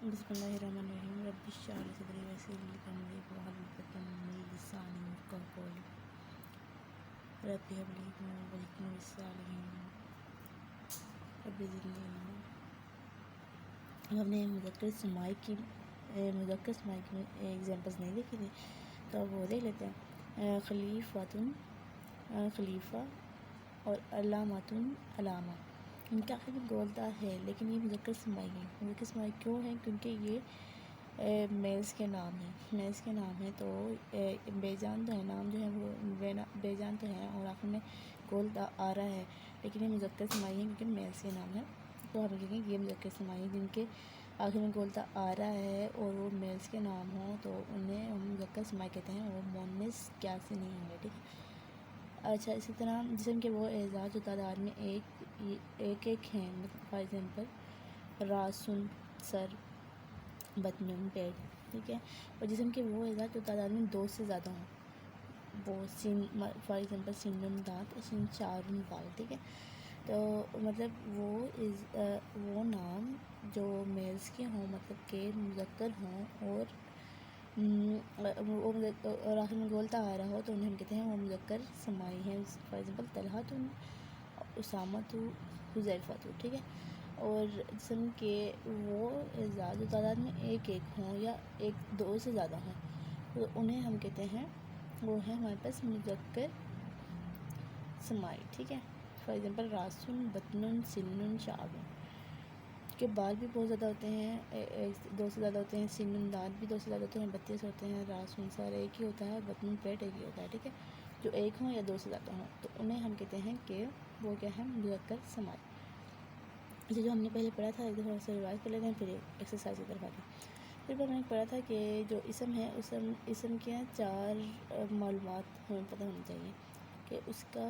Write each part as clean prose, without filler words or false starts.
بسم اللہ الرحمن الرحیم رب اشرح لی صدری ویسر لی امری واحلل عقدۃ من لسانی یفقہوا قولی رب ہب لی حکمۃ والحقنی بالصالحین رب زدنی علما۔ ہم نے مذکر سمائی کی ایگزامپلس نہیں دیکھی تھی، تو اب وہ دیکھ لیتے ہیں۔ خلیفتن خلیفہ اور علامتن علامہ، ان کے آخر میں گولدہ ہے، لیکن یہ مذکر سمائی ہے۔ مذکر سمائی کیوں ہے؟ کیونکہ یہ میلز کے نام ہیں، تو بے جان تو ہے، نام جو ہے وہ بے جان تو ہے اور آخر میں گولدہ آ رہا ہے، لیکن یہ مذکر سمائی ہے کیونکہ میلز کے نام ہے، تو ہم کہیں گے یہ مذکر سمائی ہے۔ جن کے آخر میں گولدہ آ رہا ہے اور وہ میلز کے نام ہوں تو انہیں ہم مذکر سمائی کہتے ہیں، وہ مؤنث قیاسی نہیں ہوں گے، ٹھیک ہے۔ اچھا، اسی طرح جسم کے وہ اعضاء جو تعداد میں ایک ہیں، فار ایگزامپل راسن سر، بطن پیٹ، ٹھیک ہے، اور جسم کے وہ اعضاء جو تعداد میں 2 سے زیادہ ہوں، وہ سین، فار ایگزامپل سینن دانت، سین چارن بال، ٹھیک ہے۔ تو مطلب وہ نام جو میلز کے ہوں، مطلب کہ مذکر ہوں اور آخر میں گولدہ آ رہا ہو، تو انہیں ہم کہتے ہیں وہ مذکر سمائی ہیں۔ فار ایگزامپل طلحۃ، اسامۃ، حذیفۃ، ٹھیک ہے۔ اور جسم کے وہ اعضاء جو تعداد میں ایک ہوں یا 2 سے زیادہ ہوں، تو انہیں ہم کہتے ہیں، وہ ہے ہمارے پاس مذکر سمائی، ٹھیک ہے۔ فار ایگزامپل راسن، بطن، سنن، شعرن کے بال بھی بہت زیادہ ہوتے ہیں، 2 سے زیادہ ہوتے ہیں، سنن دانت بھی 2 سے زیادہ ہوتے ہیں، 32 ہوتے ہیں، راسن سر ایک ہی ہوتا ہے، بطن پیٹ ایک ہی ہوتا ہے، ٹھیک ہے۔ جو ایک ہوں یا 2 سے زیادہ ہوں، تو انہیں ہم کہتے ہیں کہ وہ کیا ہے، مذکر سمائی۔ اسے جو ہم نے پہلے پڑھا تھا، ایک دفعہ اسے ریوائز کر لیتے ہیں، پھر ایکسرسائز کی طرف آتے ہیں۔ پھر ہم نے پڑھا تھا کہ جو اسم ہے، اسم کے 4 معلومات ہمیں پتہ ہونی چاہیے کہ اس کا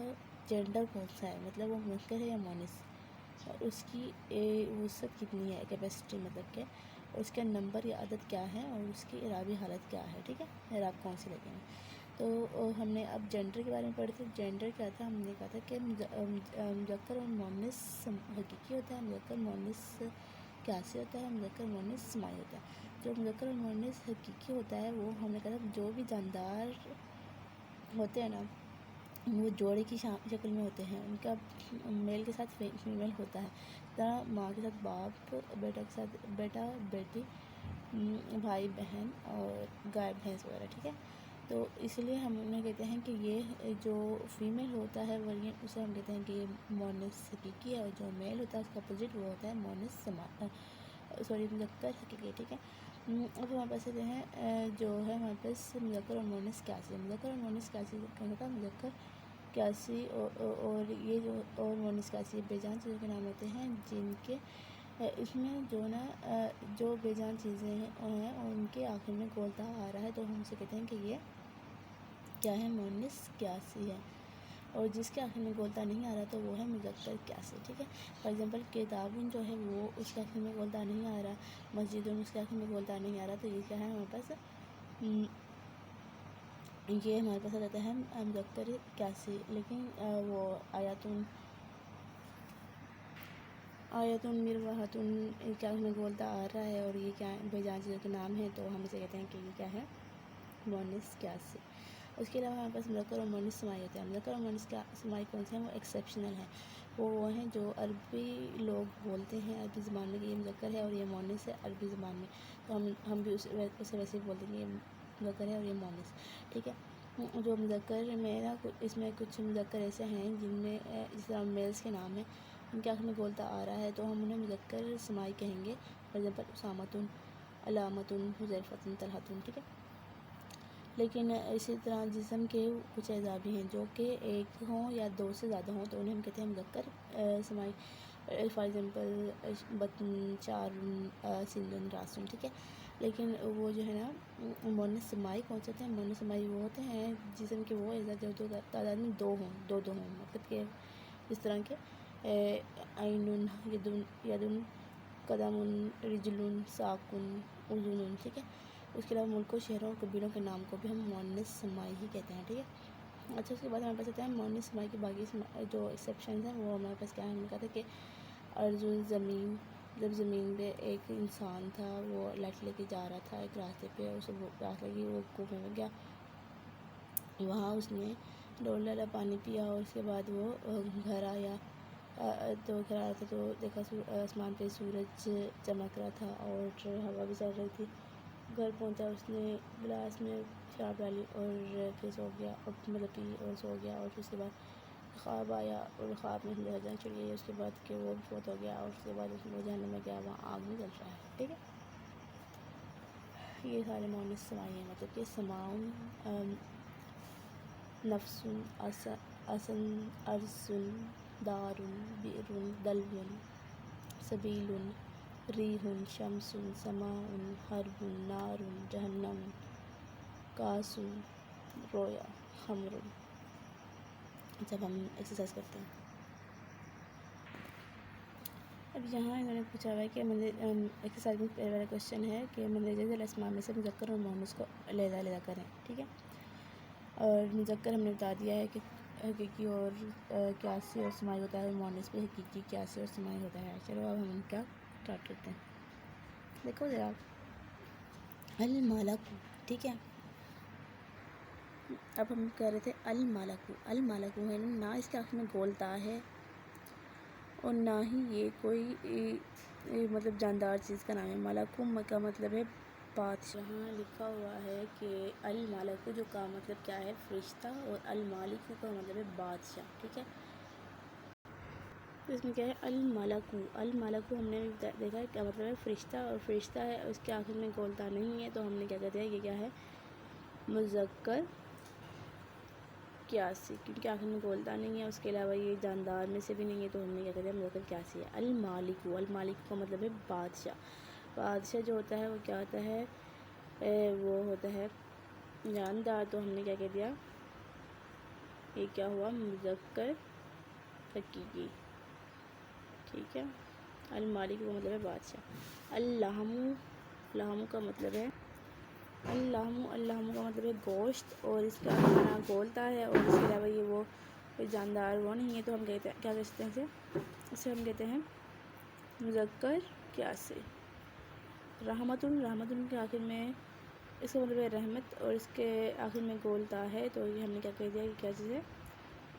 جینڈر کون سا ہے، مطلب وہ مذکر ہے یا مؤنث، اور اس کی وسعت کتنی ہے، کیپیسٹی مطلب کہ اس کا نمبر یا عدد کیا ہے، اور اس کی اعرابی حالت کیا ہے، ٹھیک ہے، اعراب کون سی لگیں گے۔ تو ہم نے اب جینڈر کے بارے میں پڑھے تھے۔ جینڈر کیا تھا؟ ہم نے کہا تھا کہ مذکر اور مؤنث حقیقی ہوتا ہے، مذکر مؤنث قیاسی ہوتا ہے، مذکر مؤنث سمائی ہوتا ہے۔ جو مذکر اور مؤنث حقیقی ہوتا ہے، وہ ہم نے کہا تھا جو بھی جاندار ہوتے ہیں نا، وہ جوڑے کی شکل میں ہوتے ہیں، ان کا میل کے ساتھ فیمیل ہوتا ہے، طرح ماں کے ساتھ باپ، بیٹا کے ساتھ بیٹا بیٹی، بھائی بہن اور گائے بھینس وغیرہ، ٹھیک ہے۔ تو اس لیے ہم انہیں کہتے ہیں کہ یہ جو فیمیل ہوتا ہے ورین، اسے ہم کہتے ہیں کہ یہ مؤنث حقیقی ہے، اور جو میل ہوتا ہے اس کا اپوزٹ وہ ہوتا ہے مؤنث مذکر حقیقی، ٹھیک ہے۔ اب ہمارے پاس ہوتے ہیں جو ہے ہمارے پاس مذکر اور مؤنث قیاسی۔ مذکر اور مؤنث قیاسی کہنے کا مذکر قیاسی اور یہ جو اور مؤنث قیاسی بے جان چیزوں کے نام ہوتے ہیں، جن کے اس میں جو نا جو بے جان چیزیں ہیں اور ان کے آخر میں گولدہ آ رہا ہے، تو ہم اسے کہتے ہیں کہ یہ کیا ہے، مؤنث قیاسی ہے، اور جس کے آخر میں گولدہ نہیں آ رہا تو وہ ہے مذکر قیاسی، ٹھیک ہے۔ فار ایگزامپل کتابن جو ہے وہ اس کے آخر میں گولدہ نہیں آ رہا، مسجدن اس کے آخر میں گولدہ نہیں آ رہا، تو یہ کیا ہے ہمارے پاس، یہ ہمارے پاس آ جاتا ہے مذکر قیاسی۔ لیکن وہ آیتن مرواحتن کے آخر میں گولدہ آ رہا ہے اور یہ کیا بے جان چیزوں کے نام ہیں، تو ہم اسے کہتے ہیں کہ یہ کیا ہے، مؤنث قیاسی۔ اس کے علاوہ ہمارے پاس مذکر اور مؤنث سمائی ہوتے ہیں۔ مذکر اور مؤنث سمائی کون سے ہیں؟ وہ ایکسیپشنل ہیں، وہ ہیں جو عربی لوگ بولتے ہیں عربی زبان میں کہ یہ مذکر ہے اور یہ مؤنث ہے عربی زبان میں، تو ہم بھی اسے ویسے ہی بولتے ہیں کہ یہ مذکر ہے اور یہ مؤنث، ٹھیک ہے۔ جو مذکر میں نا اس میں کچھ مذکر ایسے ہیں جن میں جس طرح میلز کے نام ہیں، ان کے آخر میں گولدہ آ رہا ہے، تو ہم انہیں مذکر سمائی کہیں گے، فار ایگزامپل اسامۃ، علامۃ، حذیفۃ، طلحۃ، ٹھیک ہے۔ لیکن اسی طرح جسم کے کچھ اعضاء بھی ہیں جو کہ ایک ہوں یا 2 سے زیادہ ہوں، تو انہیں ہم کہتے ہیں مذکر سمائی، فار ایگزامپل بطن، چارن، سنن، راسن، ٹھیک ہے۔ لیکن وہ جو ہے نا مؤنث سمائی کون سے ہوتے ہیں؟ مؤنث سمائی وہ ہوتے ہیں جسم کے وہ اعضاء جو تعداد میں 2 ہوں، مطلب کہ اس طرح کے عین، یدن، قدم، رجل، ساق، اذن، ٹھیک ہے۔ اس کے علاوہ ملکوں، شہروں اور قبیلوں کے نام کو بھی ہم مؤنث سمائی ہی کہتے ہیں، ٹھیک ہے۔ اچھا، اس کے بعد ہمارے پاس ہوتے ہیں مؤنث سمائی کے باقی جو ایکسیپشنز ہیں، وہ ہمارے پاس کیا ہے؟ ہم نے کہا تھا کہ ارض، زمین، جب زمین پہ ایک انسان تھا، وہ لٹ لے کے جا رہا تھا ایک راستے پہ، اسے پیاس لگی، وہ کنویں میں گیا، وہاں اس نے ڈول ڈالا، پانی پیا، اور اس کے بعد وہ گھر آیا تو دیکھا آسمان پہ سورج چمک رہا تھا اور ہوا بھی چل رہی تھی۔ گھر پہنچا، اس نے گلاس میں شراب ڈالی اور پھر سو گیا، اور مطلب پی اور سو گیا، اور پھر اس کے بعد خواب آیا، اور خواب میں جنگ چڑھ گئی، اس کے بعد کہ وہ بھی فوت ہو گیا، اور اس کے بعد اس میں جہنم میں گیا، وہاں آگ میں جل رہا ہے، ٹھیک ہے۔ یہ سارے مونس سمائی ہیں، مطلب کہ سماؤن نفس، اسن، ارسن، دارن، بئرن، دلون، سبیل، ریح، شمس، سماء، حرب، نار، جہنم، کاس، رویا، خمر۔ جب ہم ایکسرسائز کرتے ہیں، اب یہاں انہوں نے پوچھا ہوا ہے کہ ایکسرسائز میں پہلے والا کوشچن ہے کہ مندرجہ الاسماء میں سے مذکر اور مؤنث کو علیحدہ علیحدہ کریں، ٹھیک ہے۔ اور مذکر ہم نے بتا دیا ہے کہ حقیقی اور قیاسی اور سماعی ہوتا ہے، مؤنث بھی حقیقی، قیاسی اور سماعی ہوتا ہے۔ چلو اب ہم ان کا اسٹارٹ کرتے ہیں۔ دیکھو ذرا، الملک، ٹھیک ہے۔ اب ہم کہہ رہے تھے الملک، الملک ہے نہ اس کے آخر میں گولتا ہے اور نہ ہی یہ کوئی مطلب جاندار چیز کا نام ہے۔ ملک کا مطلب ہے بادشاہ۔ یہاں لکھا ہوا ہے کہ الملک جو کا مطلب کیا ہے، فرشتہ، اور المالک کا مطلب ہے بادشاہ، ٹھیک ہے۔ تو اس میں کیا ہے، الملک، الملک ہم نے دیکھا ہے کیا مطلب ہے، فرشتہ، اور فرشتہ ہے اس کے آخر میں گولتا نہیں ہے، تو ہم نے کیا کہتے ہیں، یہ کیا ہے، مذکر قیاسی، کیونکہ آخر میں گولتا نہیں ہے، اس کے علاوہ یہ جاندار میں سے بھی نہیں ہے، تو ہم نے کیا کہتے ہیں، مذکر قیاسی ہے۔ المالک، المالک کا مطلب ہے بادشاہ۔ بادشاہ جو ہوتا ہے وہ کیا ہوتا ہے، وہ ہوتا ہے جاندار، تو ہم نے کیا کہہ دیا، یہ کیا ہوا، مذکر حقیقی، ٹھیک ہے۔ المالک کا مطلب ہے بادشاہ۔ اللحم، لحم کا مطلب ہے اللحم، اللحم کا مطلب ہے گوشت، اور اس کا کھانا گولتا ہے، اور اس کے علاوہ یہ وہ کوئی جاندار وہ نہیں ہے، تو ہم کہتے ہیں، کیا کہتے ہیں اسے ہم کہتے ہیں مذکر قیاسی۔ رحمت، رحمت کے آخر میں اس کا مطلب ہے رحمت، اور اس کے آخر میں گولتا ہے، تو یہ ہم نے کیا کہہ دیا کہ کیا چیز ہے،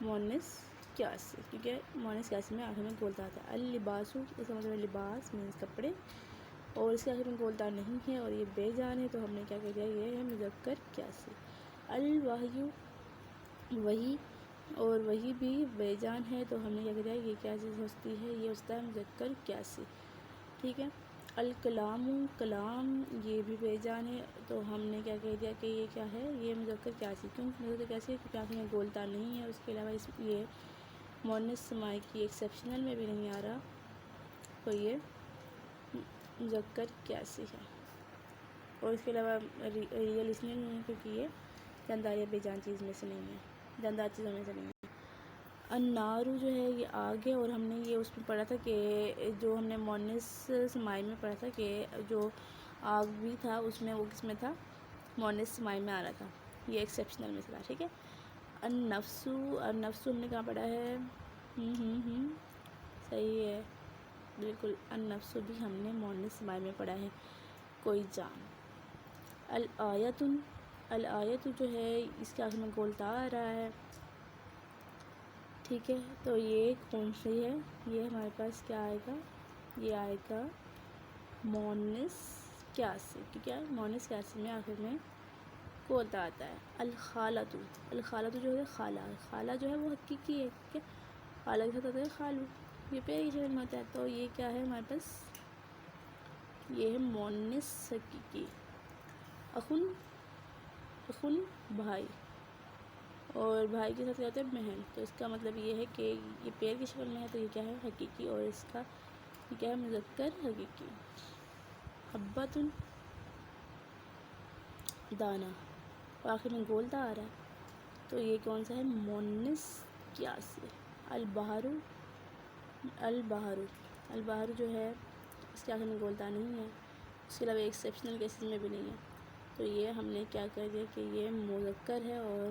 مؤنث قیاسی، کیونکہ مؤنث قیاسی میں آخر میں گولتا آتا ہے۔ اللباس، اس کا مطلب ہے لباس، مینس کپڑے، اور اس کے آخر میں گولتا نہیں ہے، اور یہ بے جان ہے، تو ہم نے کیا کہہ دیا، یہ ہے مذکر قیاسی۔ الوحی، وحی، اور وحی بھی بے جان ہے، تو ہم نے کیا کہہ دیا، یہ کیا چیز ہوتی ہے، یہ ہوتا ہے مذکر قیاسی، ٹھیک ہے۔ الکلام، کلام، یہ بھی بے جان ہے، تو ہم نے کیا کہہ دیا کہ یہ کیا ہے، یہ مذکر قیاسی، کیوں مذکر قیاسی ہے، کیونکہ آخر میں گولتا نہیں ہے، اس کے علاوہ یہ مؤنث سمائی کی ایکسیپشنل میں بھی نہیں آ رہا، تو یہ مذکر قیاسی ہے، اور اس کے علاوہ ریئل اس لیے نہیں ہے کیونکہ یہ جاندار یا بے جان چیز میں سے نہیں ہے، جاندار چیزوں میں سے نہیں ہے۔ النار جو ہے یہ آگ ہے، اور ہم نے یہ اس میں پڑھا تھا کہ جو ہم نے مؤنث سمائی میں پڑھا تھا کہ جو آگ بھی تھا اس میں وہ کس میں تھا، مؤنث سمائی میں آ رہا تھا، یہ ایکسیپشنل میں سے تھا، ٹھیک ہے۔ النفس، النفس ہم نے کہاں پڑھا ہے، صحیح ہے، بالکل، النفس بھی ہم نے مؤنث سمائی میں پڑھا ہے، کوئی جان۔ الآیت، الآیت جو ہے اس کے آخر میں گولتا آ رہا ہے، ٹھیک ہے، تو یہ کون سی ہے، یہ ہمارے پاس کیا آئے گا، یہ آئے گا مؤنث قیاسی، کیونکہ مؤنث قیاسی میں آخر میں گولتا آتا ہے۔ الخالۃ، الخالۃ جو ہے خالہ، خالہ جو ہے وہ حقیقی ہے، ٹھیک ہے، خالہ کے ساتھ ہوتا ہے خالو، یہ پیار کی شکل میں ہوتا ہے، تو یہ کیا ہے ہمارے پاس، یہ ہے مؤنث حقیقی۔ اخن، اخن بھائی، اور بھائی کے ساتھ کیا ہوتا ہے بہن، تو اس کا مطلب یہ ہے کہ یہ پیار کی شکل میں ہے، تو یہ کیا ہے حقیقی، اور اس کا یہ کیا ہے مذکر حقیقی۔ حبۃ، دانہ، اور آخر میں گولتا آ رہا ہے، تو یہ کون سا ہے، مؤنث قیاسی۔ البحر، البحر، البحر جو ہے اس کے آخر میں گولتا نہیں ہے، اس کے علاوہ ایکسیپشنل کیسز میں بھی نہیں ہے، تو یہ ہم نے کیا کر دیا کہ یہ مذکر ہے، اور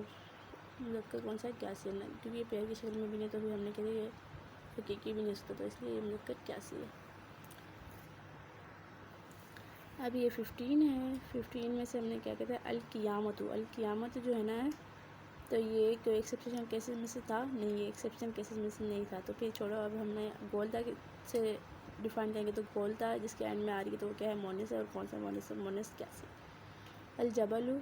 مذکر کون سا ہے، قیاسی ہے، کیونکہ یہ پیار کی شکل میں بھی نہیں، تو پھر ہم نے کہہ دیا یہ حقیقی بھی نہیں ہو سکتا، تو اس لیے یہ مذکر قیاسی ہے۔ اب یہ 15 ہے. 15 میں سے ہم نے کیا کہتے ہیں القیامت. القیامت جو ہے نا تو یہ کوئی ایکسیپشن کیسز میں سے تھا نہیں, یہ ایکسیپشن کیسز میں سے نہیں تھا. تو پھر چھوڑو, اب ہم نے گولتا سے ڈیفائن کریں گے. تو گولتا جس کے اینڈ میں آ رہی ہے تو وہ کیا ہے, مونس ہے. اور کون سا مونس ہے, مونس کیا سی. الجبل,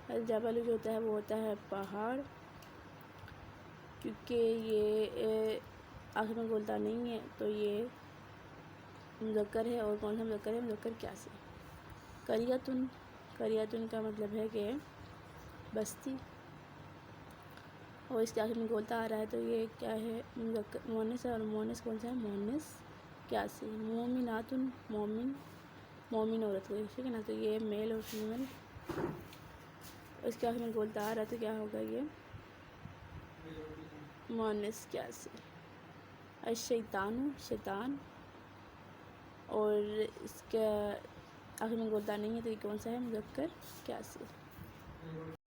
الجبل جو ہوتا ہے وہ ہوتا ہے پہاڑ, کیونکہ یہ آخر میں گولتا نہیں ہے تو یہ مذکر ہے. اور کون سا مذکر ہے, مذکر کیا سی. قریۃن, قریۃن کا مطلب ہے کہ بستی, اور اس کے آخر میں گولتا آ رہا ہے تو یہ کیا ہے, مونس ہے. اور مونس کون سا ہے, مونس کیا سی. مومناتن, مومن, مومن عورت کو, ٹھیک ہے نا. تو یہ میل اور فیمیل, اس کے آخر میں گولتا آ رہا ہے تو کیا ہوگا, یہ مونس کیا سی. الشیطان, شیطان, اور اس کا آخر میں گولتا نہیں ہے تو یہ کون سا ہے, مذکر کیا سی.